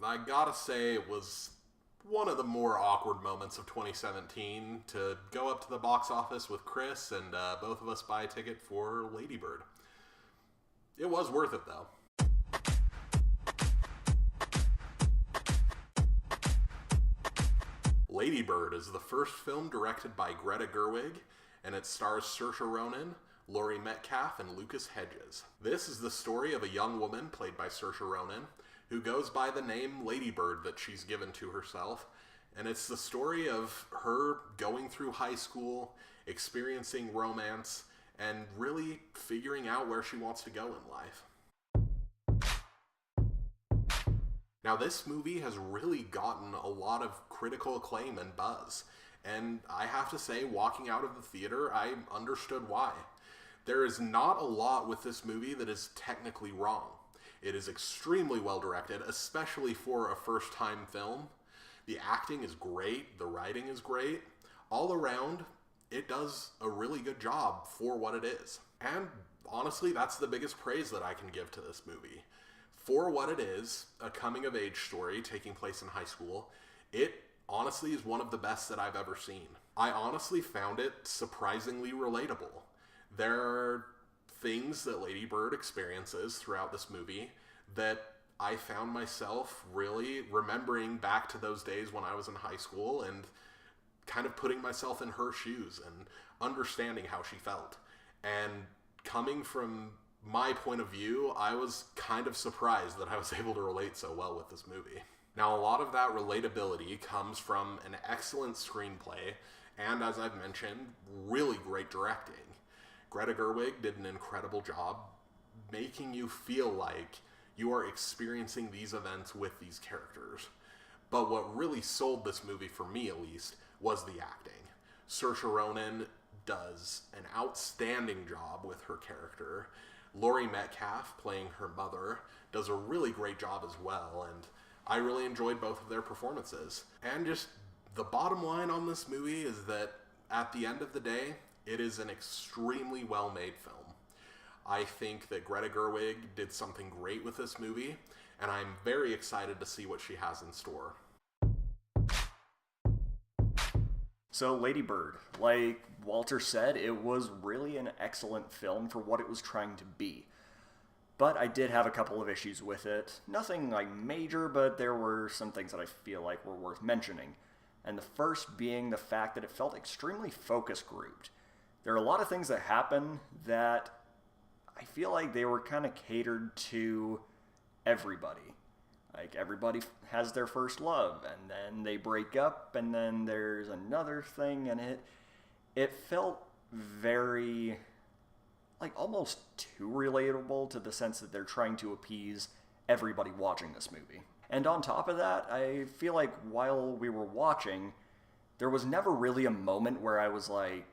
I gotta say it was one of the more awkward moments of 2017 to go up to the box office with Chris and both of us buy a ticket for Lady Bird. It was worth it though. Lady Bird is the first film directed by Greta Gerwig, and it stars Saoirse Ronan, Laurie Metcalf, and Lucas Hedges. This is the story of a young woman, played by Saoirse Ronan, who goes by the name Lady Bird that she's given to herself, and it's the story of her going through high school, experiencing romance, and really figuring out where she wants to go in life. Now, this movie has really gotten a lot of critical acclaim and buzz, and I have to say, walking out of the theater, I understood why. There is not a lot with this movie that is technically wrong. It is extremely well directed, especially for a first-time film. The acting is great, the writing is great. All around, it does a really good job for what it is. And honestly, that's the biggest praise that I can give to this movie. For what it is, a coming-of-age story taking place in high school, it honestly is one of the best that I've ever seen. I honestly found it surprisingly relatable. There are things that Lady Bird experiences throughout this movie that I found myself really remembering back to those days when I was in high school and kind of putting myself in her shoes and understanding how she felt. And coming from my point of view, I was kind of surprised that I was able to relate so well with this movie. Now, a lot of that relatability comes from an excellent screenplay and, as I've mentioned, really great directing. Greta Gerwig did an incredible job making you feel like you are experiencing these events with these characters. But what really sold this movie, for me at least, was the acting. Saoirse Ronan does an outstanding job with her character. Laurie Metcalf, playing her mother, does a really great job as well, and I really enjoyed both of their performances. And just the bottom line on this movie is that at the end of the day, it is an extremely well-made film. I think that Greta Gerwig did something great with this movie, and I'm very excited to see what she has in store. So, Lady Bird, like Walter said, it was really an excellent film for what it was trying to be. But I did have a couple of issues with it. Nothing like major, but there were some things that I feel like were worth mentioning. And the first being the fact that it felt extremely focus grouped. There are a lot of things that happen that I feel like they were kind of catered to everybody. Like, everybody has their first love, and then they break up, and then there's another thing, and it felt very, like, almost too relatable to the sense that they're trying to appease everybody watching this movie. And on top of that, I feel like while we were watching, there was never really a moment where I was like,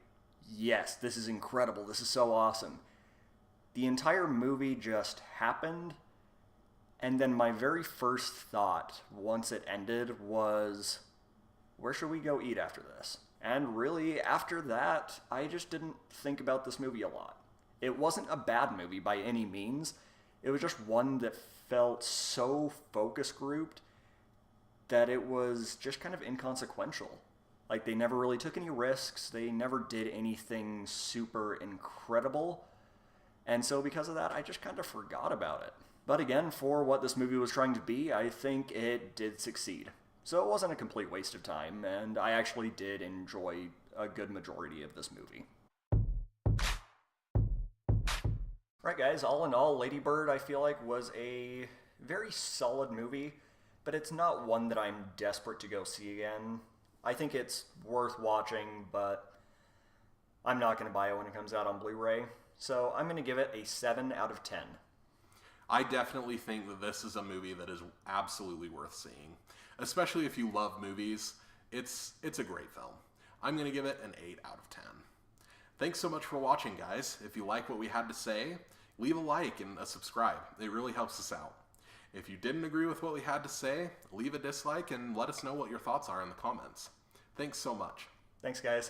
yes, this is incredible, this is so awesome. The entire movie just happened, and then my very first thought, once it ended, was, where should we go eat after this? And really, after that, I just didn't think about this movie a lot. It wasn't a bad movie by any means. It was just one that felt so focus grouped that it was just kind of inconsequential. Like, they never really took any risks, they never did anything super incredible, and so because of that, I just kind of forgot about it. But again, for what this movie was trying to be, I think it did succeed. So it wasn't a complete waste of time, and I actually did enjoy a good majority of this movie. Right, guys, all in all, Lady Bird, I feel like, was a very solid movie, but it's not one that I'm desperate to go see again. I think it's worth watching, but I'm not going to buy it when it comes out on Blu-ray, so I'm going to give it a 7 out of 10. I definitely think that this is a movie that is absolutely worth seeing. Especially if you love movies, it's a great film. I'm going to give it an 8 out of 10. Thanks so much for watching, guys. If you like what we had to say, leave a like and a subscribe. It really helps us out. If you didn't agree with what we had to say, leave a dislike and let us know what your thoughts are in the comments. Thanks so much. Thanks, guys.